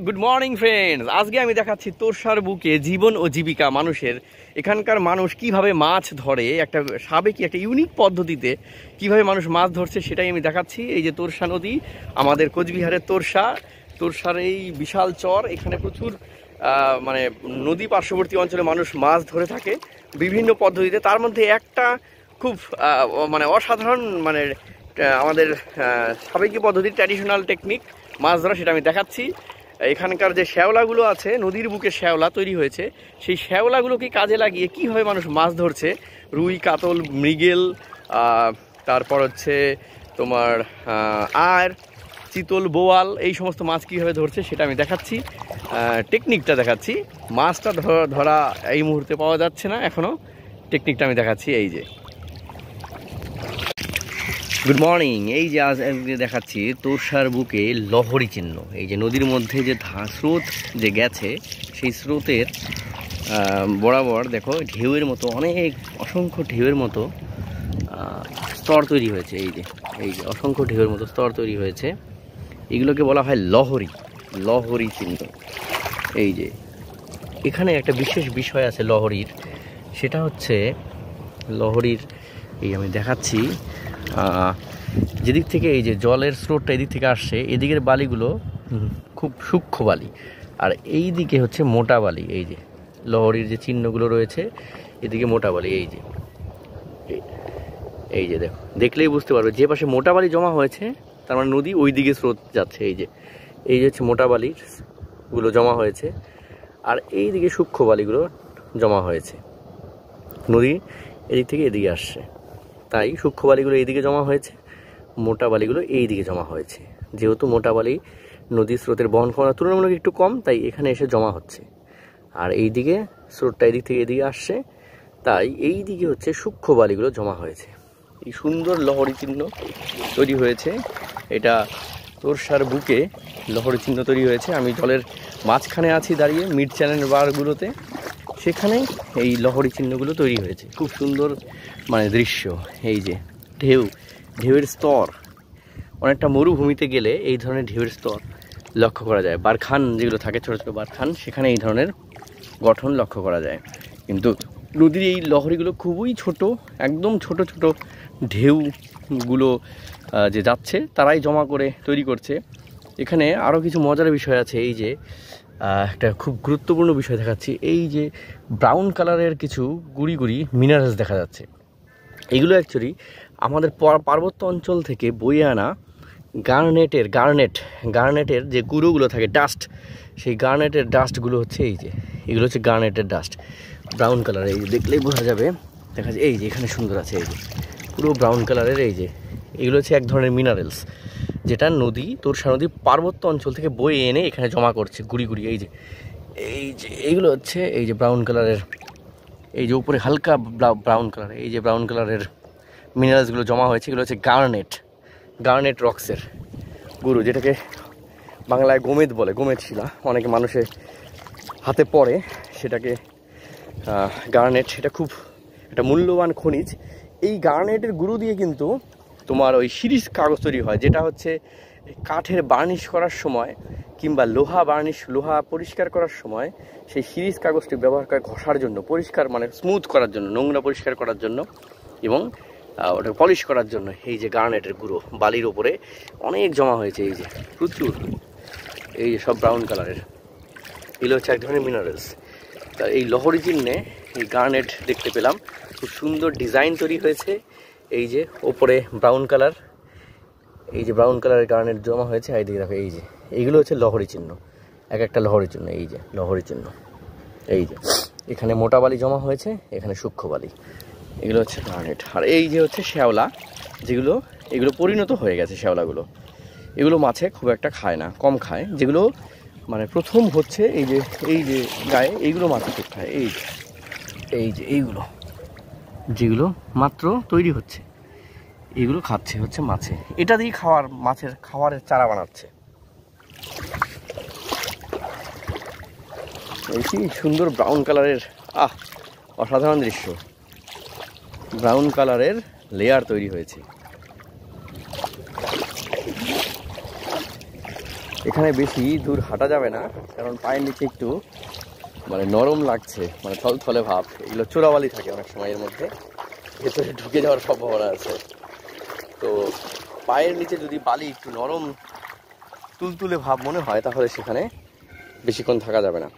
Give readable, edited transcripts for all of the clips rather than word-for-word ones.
Good morning friends. আজকে আমি দেখাচ্ছি তোরসার বুকে জীবন ও জীবিকা মানুষের। এখানকার মানুষ কিভাবে মাছ ধরে, একটা সাবেকি একটা ইউনিক পদ্ধতিতে কিভাবে মানুষ মাছ ধরছে সেটাই আমি দেখাচ্ছি। এই যে তোরসা নদী, আমাদের কোচবিহারের তোরসার এই বিশাল চর, এখানে প্রচুর মানে নদী পার্শ্ববর্তী অঞ্চলে মানুষ মাছ ধরে থাকে বিভিন্ন পদ্ধতিতে। তার মধ্যে একটা খুব মানে অসাধারণ, মানে আমাদের সাবেকি পদ্ধতি, ট্র্যাডিশনাল টেকনিক মাছ ধরা, সেটা আমি দেখাচ্ছি। এখানকার যে শ্যাওলাগুলো আছে, নদীর বুকে শ্যাওলা তৈরি হয়েছে, সেই শ্যাওলাগুলোকে কাজে লাগিয়ে কীভাবে মানুষ মাছ ধরছে, রুই, কাতল, মৃগেল, তারপর হচ্ছে তোমার আর চিতল, বোয়াল, এই সমস্ত মাছ কীভাবে ধরছে সেটা আমি দেখাচ্ছি, টেকনিকটা দেখাচ্ছি। মাছটা ধরা এই মুহূর্তে পাওয়া যাচ্ছে না এখনও, টেকনিকটা আমি দেখাচ্ছি। এই যে গুড মর্নিং, এই যে আজ দেখাচ্ছি তোরসার বুকে লহরী চিহ্ন। এই যে নদীর মধ্যে যে স্রোত যে গেছে, সেই স্রোতের বরাবর দেখো ঢেউয়ের মতো অনেক অসংখ্য ঢেউয়ের মতো স্তর তৈরি হয়েছে। এই যে অসংখ্য ঢেউয়ের মতো স্তর তৈরি হয়েছে, এগুলোকে বলা হয় লহরী চিহ্ন। এই যে এখানে একটা বিশেষ বিষয় আছে লহরীর, সেটা হচ্ছে লহরীর, এই আমি দেখাচ্ছি, যেদিক থেকে এই যে জলের স্রোতটা এদিক থেকে আসছে, এদিকের বালিগুলো খুব সূক্ষ্ম বালি, আর এই দিকে হচ্ছে মোটা বালি। এই যে লহরীর যে চিহ্নগুলো রয়েছে, এদিকে মোটা বালি। এই যে দেখো, দেখলেই বুঝতে পারবে যে পাশে মোটা বালি জমা হয়েছে তার মানে নদী ওই দিকে স্রোত যাচ্ছে। এই যে হচ্ছে মোটা বালিগুলো জমা হয়েছে, আর এই দিকে সূক্ষ্ম বালিগুলো জমা হয়েছে। নদী এদিক থেকে এদিকে আসছে, তাই সূক্ষ্ম বালিগুলো এইদিকে জমা হয়েছে, মোটা বালিগুলো এই দিকে জমা হয়েছে। যেহেতু মোটা বালি নদীর স্রোতের বহন ক্ষমতা তুলনামূলক একটু কম, তাই এখানে এসে জমা হচ্ছে, আর এই দিকে স্রোতটা এদিক থেকে এদিকে আসছে, তাই এই দিকে হচ্ছে সূক্ষ্ম বালিগুলো জমা হয়েছে। এই সুন্দর লহরী চিহ্ন তৈরি হয়েছে, এটা তোরসার বুকে লহরী চিহ্ন তৈরি হয়েছে। আমি জলের মাঝখানে আছি দাঁড়িয়ে, মিড চ্যানেল বারগুলোতে, সেখানে এই লহরী চিহ্নগুলো তৈরি হয়েছে। খুব সুন্দর মানে দৃশ্য। এই যে ঢেউয়ের স্তর, অনেকটা মরুভূমিতে গেলে এই ধরনের ঢেউয়ের স্তর লক্ষ্য করা যায়। বারখান যেগুলো থাকে, ছোটো ছোটো বারখান, সেখানে এই ধরনের গঠন লক্ষ্য করা যায়। কিন্তু নদীর এই লহরীগুলো খুবই ছোট, একদম ছোট ছোট ঢেউগুলো যে যাচ্ছে তারাই জমা করে তৈরি করছে। এখানে আরও কিছু মজার বিষয় আছে। এই যে একটা খুব গুরুত্বপূর্ণ বিষয় দেখাচ্ছি, এই যে ব্রাউন কালারের কিছু গুড়ি গুড়ি মিনারেলস দেখা যাচ্ছে। এগুলো অ্যাকচুয়ালি আমাদের পার্বত্য অঞ্চল থেকে বয়ে আনা গার্নেটের যে গুঁড়োগুলো থাকে, ডাস্ট, সেই গার্নেটের ডাস্টগুলো হচ্ছে এই যে, এগুলো হচ্ছে গার্নেটের ডাস্ট, ব্রাউন কালারের। এই যে দেখলেই বোঝা যাবে, দেখা যায় এই যে এখানে সুন্দর আছে, এই যে পুরো ব্রাউন কালারের। এই যে এগুলো হচ্ছে এক ধরনের মিনারেলস, যেটা তোরসা নদী পার্বত্য অঞ্চল থেকে বয়ে এনে এখানে জমা করছে গুড়ি গুড়ি। এই যে এইগুলো হচ্ছে এই যে ব্রাউন কালারের, এই যে উপরে হালকা ব্রাউন কালার, এই যে ব্রাউন কালারের মিনারেলসগুলো জমা হয়েছে, এগুলো হচ্ছে গার্নেট রক্সের গুরু, যেটাকে বাংলায় গোমেদ বলে, গোমেদ শিলা, অনেকে মানুষের হাতে পড়ে, সেটাকে গার্নেট, সেটা খুব একটা মূল্যবান খনিজ। এই গার্নেটের গুঁড়ো দিয়ে কিন্তু তোমার ওই শিরিষ কাগজ তৈরি হয়, যেটা হচ্ছে কাঠের বার্নিশ করার সময় কিংবা লোহা পরিষ্কার করার সময় সেই শিরিষ কাগজটি ব্যবহার করে ঘষার জন্য, পরিষ্কার মানে স্মুথ করার জন্য, নোংরা পরিষ্কার করার জন্য এবং ওটা পলিশ করার জন্য। এই যে গার্নেটের গুঁড়ো বালির ওপরে অনেক জমা হয়েছে, এই যে প্রচুর, এই যে সব ব্রাউন কালারের, এগুলো হচ্ছে এক ধরনের মিনারেলস। তা এই লহরী চিহ্নে এই গার্নেট দেখতে পেলাম, খুব সুন্দর ডিজাইন তৈরি হয়েছে। এই যে ওপরে ব্রাউন কালার, এই যে ব্রাউন কালারের গার্নেট জমা হয়েছে, এই দিকে দেখো, এই যে এইগুলো হচ্ছে লহরী চিহ্ন, এক একটা লহরী চিহ্ন। এই যে লহরী চিহ্ন, এই যে এখানে মোটা বালি জমা হয়েছে, এখানে সূক্ষ্ম বালি, এগুলো হচ্ছে গার্নেট। আর এই যে হচ্ছে শ্যাওলা, এগুলো পরিণত হয়ে গেছে শ্যাওলাগুলো, এগুলো মাছে খুব একটা খায় না, কম খায়। যেগুলো মানে প্রথম হচ্ছে এই যে গায়ে, এইগুলো মাছে খুব খায়। এই যে এইগুলো যেগুলো মাত্র তৈরি হচ্ছে, এগুলো খাচ্ছে হচ্ছে মাছে, এটা দিয়ে মাছের খাবারের চারা বানাচ্ছে। এই কি সুন্দর ব্রাউন কালারের, অসাধারণ দৃশ্য, ব্রাউন কালারের লেয়ার তৈরি হয়েছে। এখানে বেশি দূর হাঁটা যাবে না, কারণ পায়ের নিচে একটু মানে নরম লাগছে, মানে থলথলে ভাব। এগুলো চোরাবালি থাকে অনেক সময়, এর মধ্যে ভেতরে ঢুকে যাওয়ার সম্ভাবনা আছে। তো পায়ের নিচে যদি বালি একটু নরম তুলতুলে ভাব মনে হয়, তাহলে সেখানে বেশিক্ষণ থাকা যাবে না।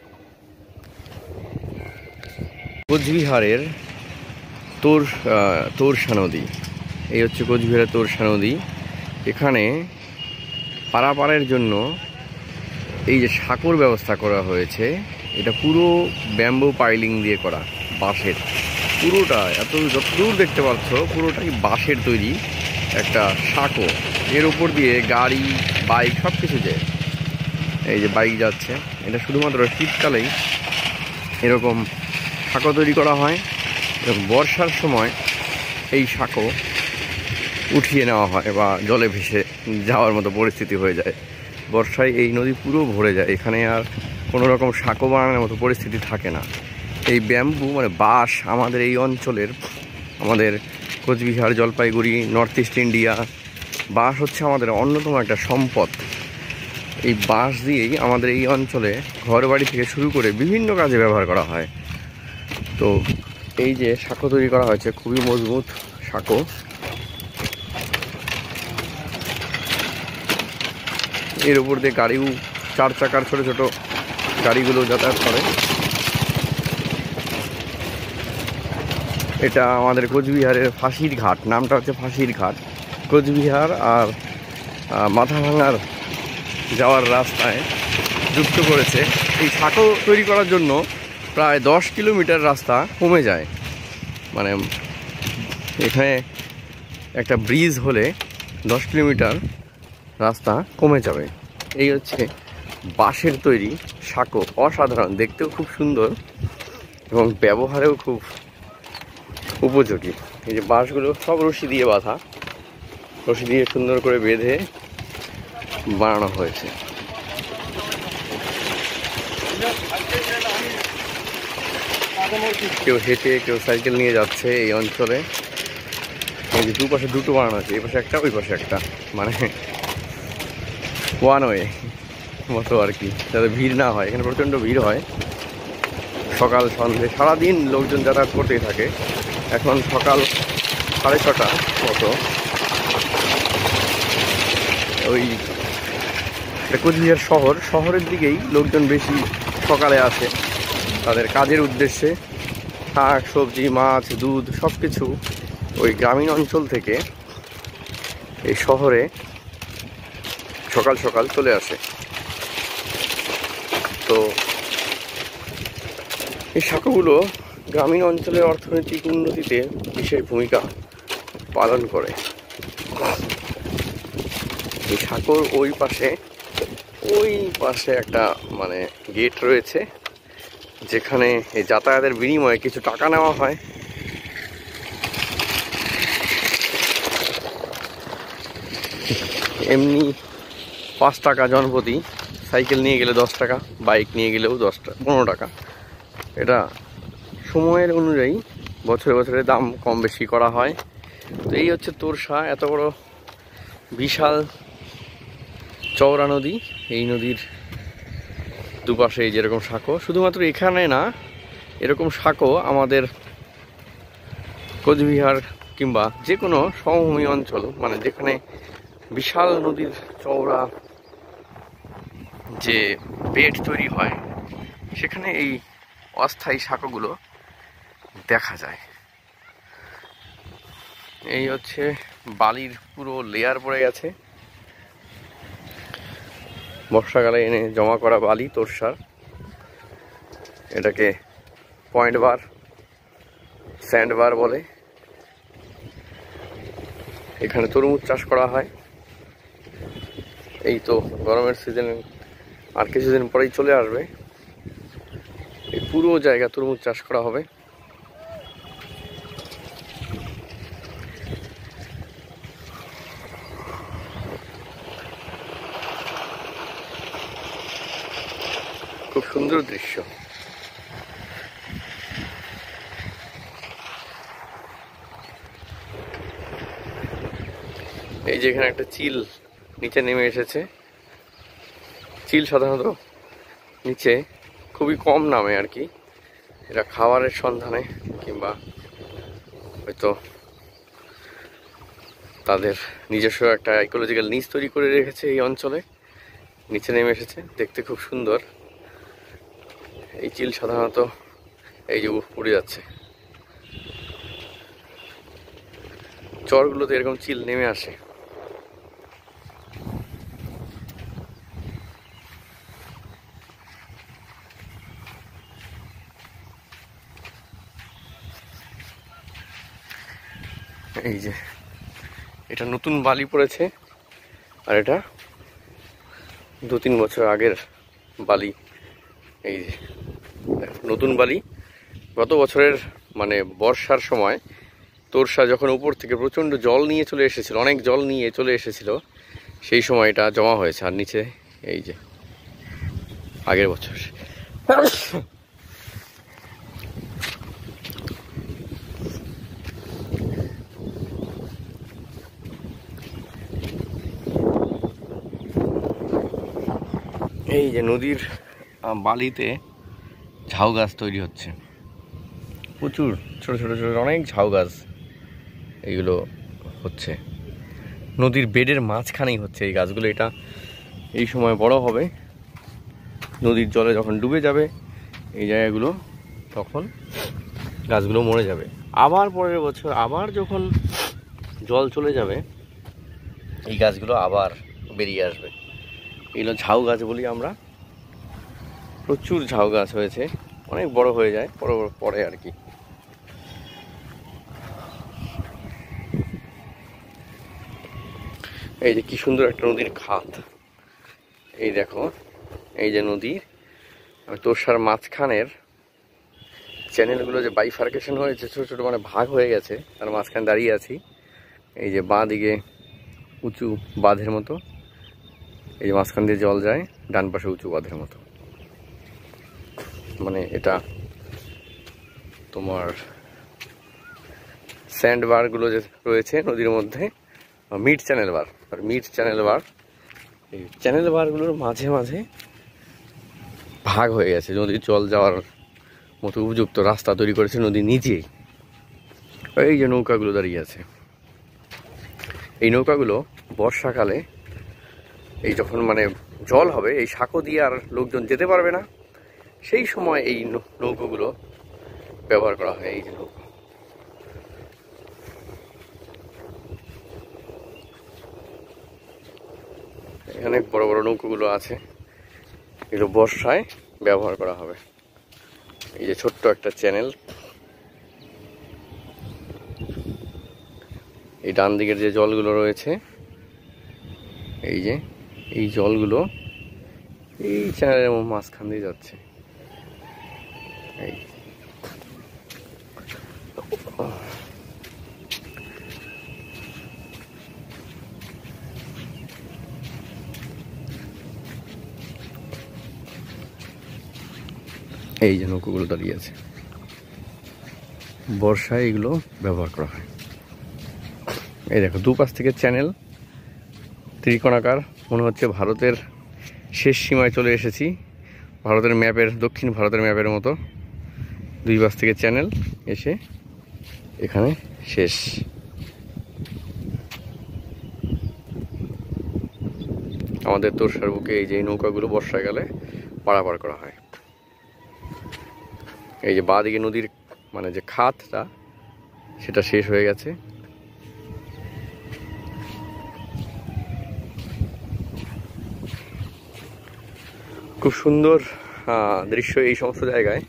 কোচবিহারের তোরসা নদী, এই হচ্ছে কোচবিহারের তোরসা নদী। এখানে পারাপারের জন্য এই যে সাঁকোর ব্যবস্থা করা হয়েছে, এটা পুরো ব্যাম্বো পাইলিং দিয়ে করা, বাঁশের। পুরোটা এত যতদূর দেখতে পাচ্ছ পুরোটাই বাঁশের তৈরি একটা সাঁকো। এর উপর দিয়ে গাড়ি, বাইক সব কিছু যায়। এই যে বাইক যাচ্ছে, এটা শুধুমাত্র শীতকালেই এরকম সাঁকো তৈরি করা হয়, এবং বর্ষার সময় এই সাঁকো উঠিয়ে নেওয়া হয় বা জলে ভেসে যাওয়ার মতো পরিস্থিতি হয়ে যায়। বর্ষায় এই নদী পুরো ভরে যায়, এখানে আর কোনো রকম সাঁকো বানানোর মতো পরিস্থিতি থাকে না। এই ব্যাম্বু মানে বাঁশ আমাদের এই অঞ্চলের, আমাদের Coochbehar, Jalpaiguri, north east India, বাঁশ হচ্ছে আমাদের অন্যতম একটা সম্পদ। এই বাঁশ দিয়েই আমাদের এই অঞ্চলে ঘর বাড়ি থেকে শুরু করে বিভিন্ন কাজে ব্যবহার করা হয়। তো এই যে সাঁকো তৈরি করা হয়েছে, খুবই মজবুত সাঁকো। এর উপর দিয়ে গাড়িও, 4 চাকার ছোট ছোট গাড়িগুলো যাতায়াত করে। এটা আমাদের কোচবিহারের ফাঁসির ঘাট, নামটা হচ্ছে ফাঁসির ঘাট। কোচবিহার আর মাথাভাঙার যাওয়ার রাস্তায় যুক্ত করেছে। এই সাঁকো তৈরি করার জন্য প্রায় 10 কিলোমিটার রাস্তা কমে যায়। মানে এখানে একটা ব্রিজ হলে 10 কিলোমিটার রাস্তা কমে যাবে। এই হচ্ছে বাঁশের তৈরি সাঁকো, অসাধারণ, দেখতেও খুব সুন্দর এবং ব্যবহারেও খুব উপযোগী। এই যে বাঁশগুলো সব রশি দিয়ে বাঁধা, রশি দিয়ে সুন্দর করে বেঁধে বানানো হয়েছে। কেউ হেঁটে, কেউ সাইকেল নিয়ে যাচ্ছে এই অঞ্চলে। এই যে দুপাশে দুটো বানানো আছে, এই পাশে একটা, ওই পাশে একটা, মানে ওয়ান ওয়ে মতো আর কি, যাতে ভিড় না হয়। এখানে প্রচণ্ড ভিড় হয় সকাল সন্ধ্যে, সারাদিন লোকজন যাতায়াত করতেই থাকে। এখন সকাল 6:30 মতো। ওই কোচবিহার শহরের দিকেই লোকজন বেশি সকালে আসে তাদের কাজের উদ্দেশ্যে। শাক সবজি, মাছ, দুধ সব কিছু ওই গ্রামীণ অঞ্চল থেকে এই শহরে সকাল সকাল চলে আসে। তো এই সাঁকোগুলো গ্রামীণ অঞ্চলের অর্থনৈতিক উন্নতিতে বিশেষ ভূমিকা পালন করে। এই সাঁকোর ওই পাশে একটা মানে গেট রয়েছে, যেখানে এই যাতায়াতের বিনিময়ে কিছু টাকা নেওয়া হয়। এমনি 5 টাকা জনপ্রতি, সাইকেল নিয়ে গেলে 10 টাকা, বাইক নিয়ে গেলেও 15 টাকা। এটা সময়ের অনুযায়ী বছরে বছরে দাম কম বেশি করা হয়। তো এই হচ্ছে তোরসা, এত বড় বিশাল চওড়া নদী। এই নদীর দুপাশে এই যেরকম সাঁকো, শুধুমাত্র এখানে না, এরকম সাঁকো আমাদের কোচবিহার কিংবা যে কোনো সমভূমি অঞ্চল, মানে যেখানে বিশাল নদীর চওড়া যে বেড তৈরি হয়, সেখানে এই অস্থায়ী সাঁকোগুলো দেখা যায়। এই হচ্ছে বালির পুরো লেয়ার পড়ে গেছে, বর্ষাকালে এনে জমা করা বালি তোরসার। এটাকে পয়েন্ট বার, স্যান্ড বার বলে। এখানে তরমুজ চাষ করা হয়। এই তো গরমের সিজনে আর কিছুদিন পরেই চলে আসবে, এই পুরো জায়গা তরমুজ চাষ করা হবে। খুব সুন্দর দৃশ্য। এই যে এখানে একটা চিল নিচে নেমে এসেছে, চিল সাধারণত নিচে খুবই কম নামে আর কি, এরা খাবারের সন্ধানে কিংবা হয়তো তাদের নিজস্ব একটা ইকোলজিক্যাল নিচ তৈরি করে রেখেছে এই অঞ্চলে, নিচে নেমে এসেছে। দেখতে খুব সুন্দর। এই চিল সাধারণত এই যে উড়ে যাচ্ছে, চরগুলোতে এরকম চিল নেমে আসে। এই যে এটা নতুন বালি পড়েছে, আর এটা 2-3 বছর আগের বালি। এই যে নতুন বালি, গত বছরের মানে বর্ষার সময় তোরসা যখন উপর থেকে প্রচণ্ড জল নিয়ে চলে এসেছিল, অনেক জল নিয়ে চলে এসেছিল, সেই সময় এটা জমা হয়েছে। আর নিচে এই যে আগের বছর। এই যে নদীর বালিতে ঝাউ গাছ তৈরি হচ্ছে, প্রচুর ছোট ছোট ছোট অনেক ঝাউ গাছ এইগুলো হচ্ছে। নদীর বেডের মাঝখানেই হচ্ছে এই গাছগুলো। এটা এই সময় বড় হবে, নদীর জলে যখন ডুবে যাবে এই জায়গাগুলো, তখন গাছগুলো মরে যাবে। আবার পরের বছর আবার যখন জল চলে যাবে এই গাছগুলো আবার বেরিয়ে আসবে। এগুলো ঝাউ গাছ বলি আমরা। প্রচুর ঝাউ গাছ হয়েছে, অনেক বড় হয়ে যায় পরে আর কি। এই যে কি সুন্দর একটা নদীর খাত, এই দেখো এই যে নদীর তোরসার মাঝখানের চ্যানেলগুলো যে বাইফার্কেশন হয়েছে, ছোট ছোট মানে ভাগ হয়ে গেছে, তার মাঝখানে দাঁড়িয়ে আছি। এই যে বাঁ দিকে উঁচু বাঁধের মতো, এই যে মাঝখান দিয়ে জল যায়, ডান পাশে উঁচু বাঁধের মতো। মানে এটা তোমার স্যান্ড বারগুলো যে রয়েছে নদীর মধ্যে, মিড চ্যানেল বার, আর মিড চ্যানেল বার, এই চ্যানেল বারগুলোর মাঝে মাঝে ভাগ হয়ে গেছে, নদীর জল যাওয়ার মতো উপযুক্ত রাস্তা তৈরি করেছে নদী নিজেই। এই যে নৌকাগুলো দাঁড়িয়ে আছে, এই নৌকাগুলো বর্ষাকালে এই যখন মানে জল হবে, এই সাঁকো দিয়ে আর লোকজন যেতে পারবে না, সেই সময় এই নৌকাগুলো ব্যবহার করা হয়। এই যে নৌকা, এখানে বড় বড় নৌকাগুলো আছে, এগুলো বর্ষায় ব্যবহার করা হবে। এই যে ছোট্ট একটা চ্যানেল, এই ডান দিকের যে জলগুলো রয়েছে, এই যে এই জলগুলো এই চ্যানেলের মাঝখান দিয়ে যাচ্ছে। এই এই যে নৌকোগুলো দাঁড়িয়ে আছে, বর্ষায় এগুলো ব্যবহার করা হয়। এই দেখো দুপাশ থেকে চ্যানেল, ত্রিকোণাকার, মনে হচ্ছে ভারতের শেষ সীমায় চলে এসেছি, ভারতের ম্যাপের, দক্ষিণ ভারতের ম্যাপের মতো। দুই পাশ থেকে চ্যানেল এসে এখানে শেষ। আমাদের তোরসার বুকে এই যে নৌকাগুলো বর্ষাকালে পারাপার করা হয়। এই যে বাঁ দিকে নদীর মানে যে খাতটা, সেটা শেষ হয়ে গেছে। খুব সুন্দর দৃশ্য। এই সমস্ত জায়গায়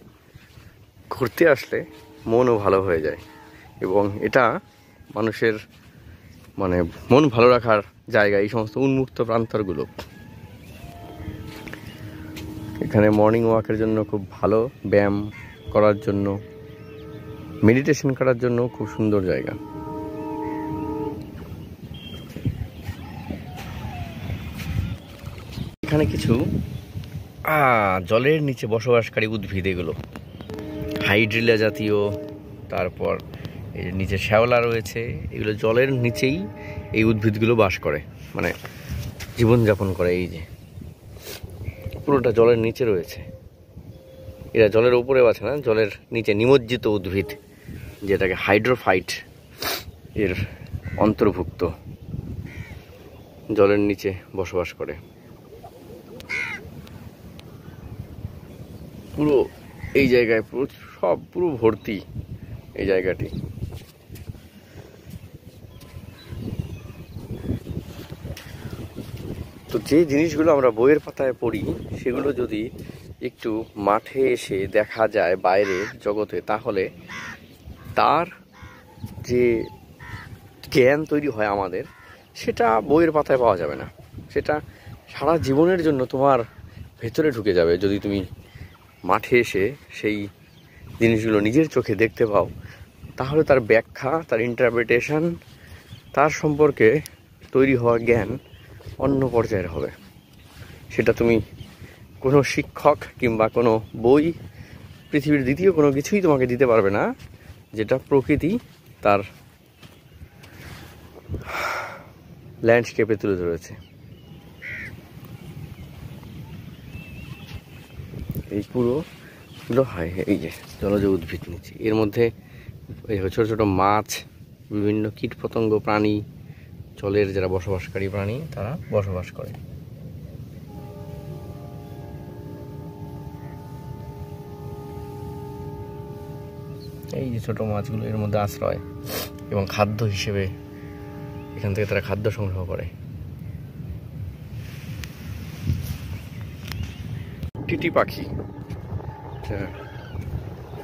ঘুরতে আসলে মনও ভালো হয়ে যায়, এবং এটা মানুষের মানে মন ভালো রাখার জায়গা। এই সমস্ত উন্মুক্ত প্রান্তরগুলো এখানে মর্নিং ওয়াকের জন্য খুব ভালো, ব্যায়াম করার জন্য, মেডিটেশন করার জন্য খুব সুন্দর জায়গা। এখানে কিছু জলের নিচে বসবাসকারী উদ্ভিদ, এগুলো হাইড্রিলা জাতীয়, তারপর এই যে নিচে শ্যাওলা রয়েছে, এগুলো জলের নিচেই এই উদ্ভিদগুলো বাস করে, মানে জীবনযাপন করে। এই যে পুরোটা জলের নিচে রয়েছে। এরা জলের উপরেও আছে না, জলের নিচে নিমজ্জিত উদ্ভিদ, যেটাকে হাইড্রোফাইট এর অন্তর্ভুক্ত, জলের নিচে বসবাস করে। পুরো এই জায়গায় পুরো ভর্তি এই জায়গাটি। তো যে জিনিসগুলো আমরা বইয়ের পাতায় পড়ি সেগুলো যদি একটু মাঠে এসে দেখা যায় বাইরের জগতে, তাহলে তার যে জ্ঞান তৈরি হয় আমাদের, সেটা বইয়ের পাতায় পাওয়া যাবে না। সেটা সারা জীবনের জন্য তোমার ভেতরে ঢুকে যাবে যদি তুমি মাঠে এসে সেই জিনিসগুলো নিজের চোখে দেখতে পাও। তাহলে তার ব্যাখ্যা, তার ইন্টারপ্রিটেশন, তার সম্পর্কে তৈরি হওয়া জ্ঞান অন্য পর্যায়ের হবে। সেটা তুমি কোনো শিক্ষক কিংবা কোনো বই, পৃথিবীর দ্বিতীয় কোনো কিছুই তোমাকে দিতে পারবে না, যেটা প্রকৃতি তার ল্যান্ডস্কেপে তুলে ধরেছে। এই পুরোগুলো হয় এই যে জলজ উদ্ভিদ নিচে। এর মধ্যে এই ছোটো ছোটো মাছ, বিভিন্ন কীটপতঙ্গ, প্রাণী, জলের যারা বসবাসকারী প্রাণী, তারা বসবাস করে। এই যে ছোটো মাছগুলো এর মধ্যে আশ্রয় এবং খাদ্য হিসেবে এখান থেকে তারা খাদ্য সংগ্রহ করে। টিটি পাখি,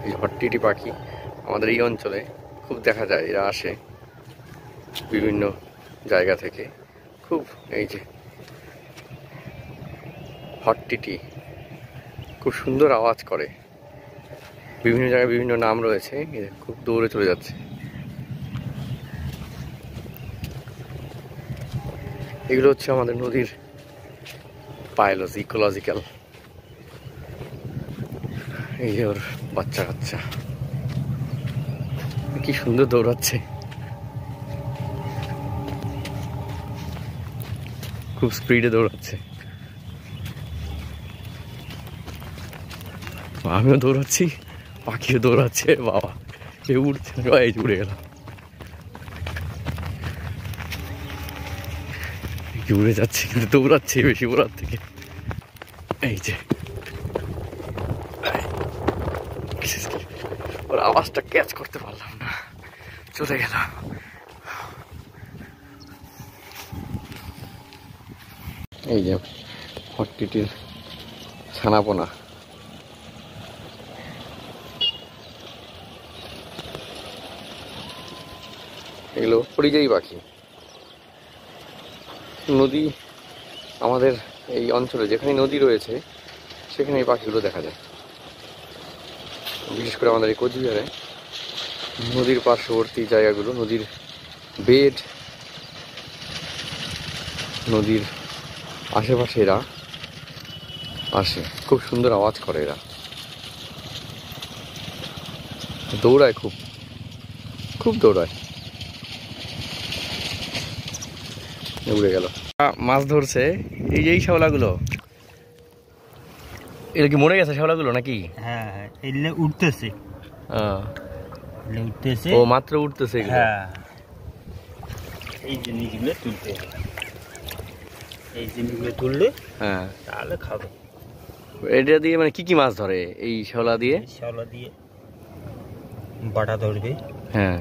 এই হট্টিটি পাখি আমাদের এই অঞ্চলে খুব দেখা যায়। এরা আসে বিভিন্ন জায়গা থেকে, খুব এই যে হট্টিটি খুব সুন্দর আওয়াজ করে। বিভিন্ন জায়গায় বিভিন্ন নাম রয়েছে, খুব দৌড়ে চলে যাচ্ছে। এগুলো হচ্ছে আমাদের নদীর বায়োলজি, ইকোলজিক্যাল। এই যে ওর বাচ্চা কাচ্চা কি সুন্দর দৌড়াচ্ছে, খুব স্পিডে দৌড়াচ্ছে। আমিও দৌড়াচ্ছি, পাখিও দৌড়াচ্ছে। বাবা, এ উড়ছে, এই উড়ে গেলাম, উড়ে যাচ্ছে কিন্তু দৌড়াচ্ছে বেশি ওড়ার থেকে। এই যে ওর আওয়াজটা ক্যাচ করতে পারলাম না, চলে গেলাম। এই যে হট্টিটির ছানাপোনা, এগুলো পরিযায়ী পাখি। নদী আমাদের এই অঞ্চলে যেখানে নদী রয়েছে সেখানে এই পাখিগুলো দেখা যায়। বিশেষ করে আমাদের এই কোচবিহারে নদীর পার্শ্ববর্তী জায়গাগুলো, নদীর বেড, নদীর আশেপাশে এরা আসে। খুব সুন্দর আওয়াজ করে এরা, দৌড়ায়, খুব খুব দৌড়ায়। উড়ে গেল। মাছ ধরছে এই যে এই শ্যাওলাগুলো, এগুলো কি মরে গেছে শ্যাওলাগুলো নাকি? হ্যাঁ হ্যাঁ, এগুলো উঠতেছে, উঠতেছে, ও মাত্র উঠতেছে। হ্যাঁ, এই জিনিসগুলো তুলতে হবে, এই জিনিসগুলো তুললে হ্যাঁ তাহলে খাবে। এটা দিয়ে মানে কি কি মাছ ধরে এই শ্যাওলা দিয়ে? শ্যাওলা দিয়ে বাটা ধরবে, হ্যাঁ,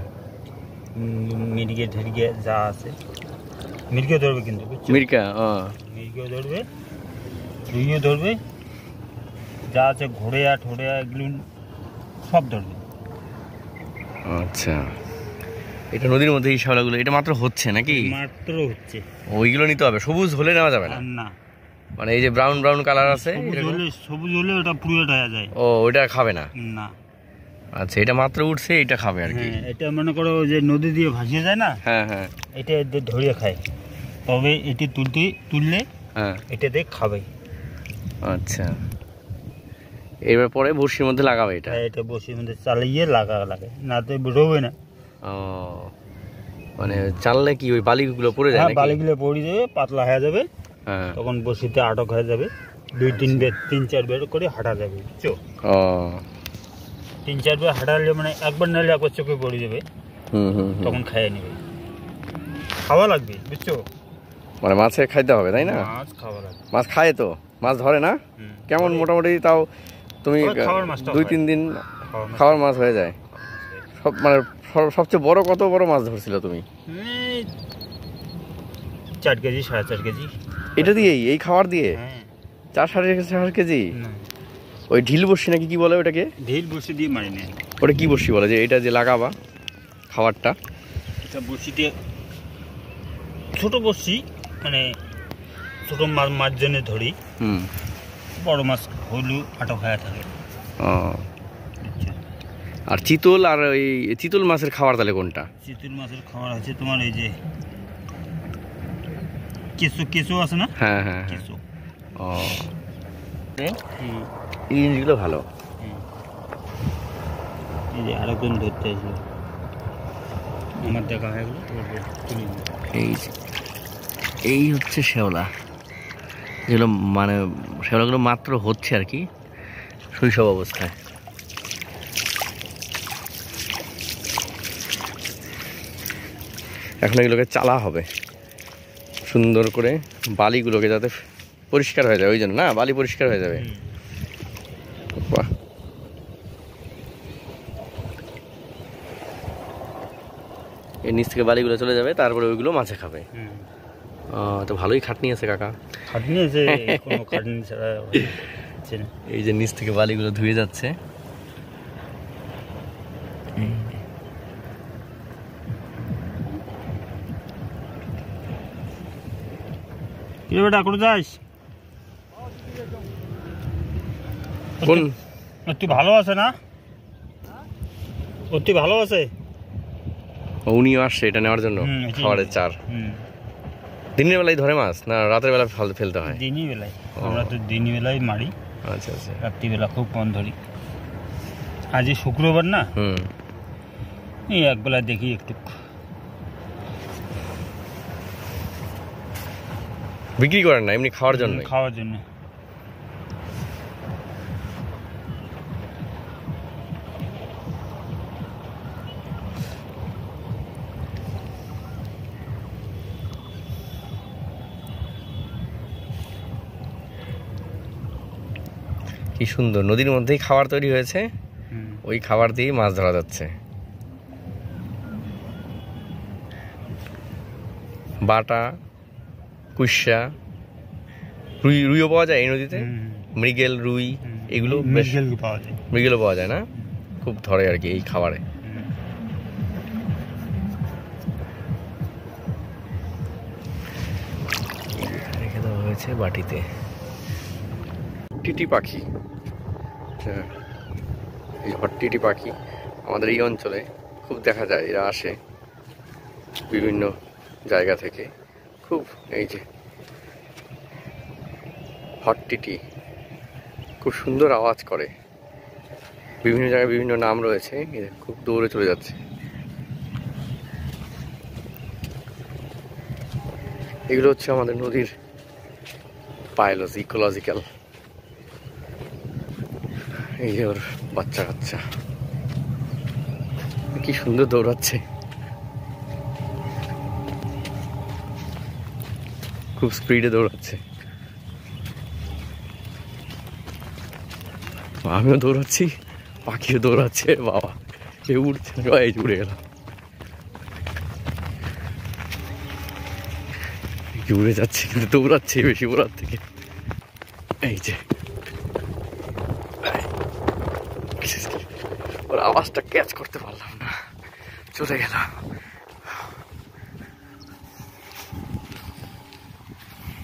মির্গে ঢেরগে যা আছে, মির্গে ধরবে কিন্তু, মির্গা, মির্গেও ধরবে, রুইও ধরবে, যা আছে ঘোড়েয়া ঠোড়েয়া এগুলো সব ধরবে। আচ্ছা, এটা নদীর মধ্যে এই শ্যাওলাগুলো, এটা মাত্র হচ্ছে নাকি? মাত্র হচ্ছে, ওইগুলো নিতে হবে। সবুজ হলে নেওয়া যাবে না? না, মানে এই যে ব্রাউন ব্রাউন কালার আছে, সবুজ হলে ওটা পুরো ঢায়া যায়। ও, ওইটা খাবে না? না। আচ্ছা, এটা মাত্র উঠছে, এটা খাবে আর কি। এটা মনে করো যে নদী দিয়ে ভাসিয়ে যায় না, হ্যাঁ হ্যাঁ, এটা ধরিয়ে খায়, তবে এটি তুললে হ্যাঁ এটা দিয়ে খাবে। আচ্ছা, এবার পরে বড়শির মধ্যে লাগাবে এটা? এটা বড়শির মধ্যে চালিয়ে লাগে, না তো বেরোবে না। ও, মানে চাললে কি ওই বালিগুলো পড়ে যায়? বালিগুলো পড়ে যাবে, পাতলা হয়ে যাবে, হ্যাঁ, তখন বড়শিতে আটক হয়ে যাবে, 2-3 বার করে হাঁটা যাবে, বুঝছো? ও 3-4 বার হাঁটালে মানে একবার নাহলে একবার চোখে পড়ে যাবে, তখন খাইয়ে নেবে। খাওয়া লাগবে, বুঝছো? মানে মাছে খাইতে হবে তাই না? মাছ খাওয়া লাগবে। মাছ খায় তো, মাছ ধরে না? কেমন মোটামুটি তাও তুমি 2-3 দিন খাওয়ার মাছ হয়ে যায়? সব মানে সবচেয়ে বড় কত বড় মাছ ধরছিল তুমি? 4 কেজি 4.5 কেজি। এটা দিয়েই, এই খাবার দিয়ে 4-4.5 কেজি? ওই ঢিল বসি নাকি কি বলে ওটাকে? ঢিল বসি দিয়ে মারি নেয়। ওটা কি বসি বলে যে এটা যে লাগাবা খাবারটা? এটা বসি দিয়ে ছোট বসি, মানে ছোট মাছ জন্য ধরি, বড় মাছ হলু আটক হয়ে থাকে। আর চিতল, আর ওই চিতল মাছের খাবার তাহলে কোনটা? চিতল মাছের খাবার আছে তোমার এই যে কেঁচো আছে না? হ্যাঁ হ্যাঁ কেঁচো। ও এই জিনিসগুলো ভালো। এই যে আরেকজন ধরতে আসবে, আমার দেখা হয়ে গেল। এই হচ্ছে শেওলা, যেগুলো মানে শেওলাগুলো মাত্র হচ্ছে আর কি শৈশব অবস্থায়। এখন এগুলোকে চালা হবে সুন্দর করে, বালিগুলোকে যাতে পরিষ্কার হয়ে যায়, ওই জন্য না, বালি পরিষ্কার হয়ে যাবে। বাহ, এর নিচ থেকে বালিগুলো চলে যাবে, তারপরে ওইগুলো মাছে খাবে। তো ভালোই খাটনি আছে কাকা। খাটনি আছে, কোনো খাটনি ছাড়া হচ্ছে না। এই যে নিচ থেকে বালিগুলো ধুয়ে যাচ্ছে। কি বেটা করে যাস? কোন তুই ভালো আছে না? তুই ভালো আছে? উনিও আসছে এটা নেওয়ার জন্য খাবারের চার। দিনের বেলায় ধরে মাছ না রাতের বেলা ফেলতে হয়? দিনই বেলায়, আমরা তো দিনই বেলায় মারি। আচ্ছা আচ্ছা। রাত্রিবেলা খুব কম ধরি। আজ শুক্রবার না, এই একবেলা দেখি একটু। বিক্রি করেন না, এমনি খাওয়ার জন্য? খাওয়ার জন্য। কি সুন্দর, নদীর মধ্যেই খাবার তৈরি হয়েছে, ওই খাবার দিয়েই মাছ ধরা যাচ্ছে। বাটা, কুইশা, রুইও পাওয়া যায় এই নদীতে, মৃগেল, রুই, এগুলো মৃগেলও পাওয়া যায় না, খুব ধরে আর কি এই খাবারে। রেখে দেওয়া হয়েছে বাটিতে। টিটি পাখি, এই টিটি পাখি আমাদের এই অঞ্চলে খুব দেখা যায়, এরা আসে বিভিন্ন জায়গা থেকে খুব। এই যে হটটিটি খুব সুন্দর আওয়াজ করে, বিভিন্ন জায়গায় বিভিন্ন নাম রয়েছে, খুব দৌড়ে চলে যাচ্ছে। এগুলো হচ্ছে আমাদের নদীর বায়োলজি, ইকোলজিক্যাল। এই যে ওর বাচ্চা কাচ্চা কি সুন্দর দৌড়াচ্ছে, খুব স্পিডে দৌড়াচ্ছে। আমিও দৌড়াচ্ছি, পাখিও দৌড়াচ্ছে। বাবা এ উঠছে, এই উড়ে গেলাম, উড়ে যাচ্ছে কিন্তু দৌড়াচ্ছে বেশি ওড়ার থেকে। এই যে ওর আওয়াজটা ক্যাচ করতে পারলাম না, চলে গেলাম।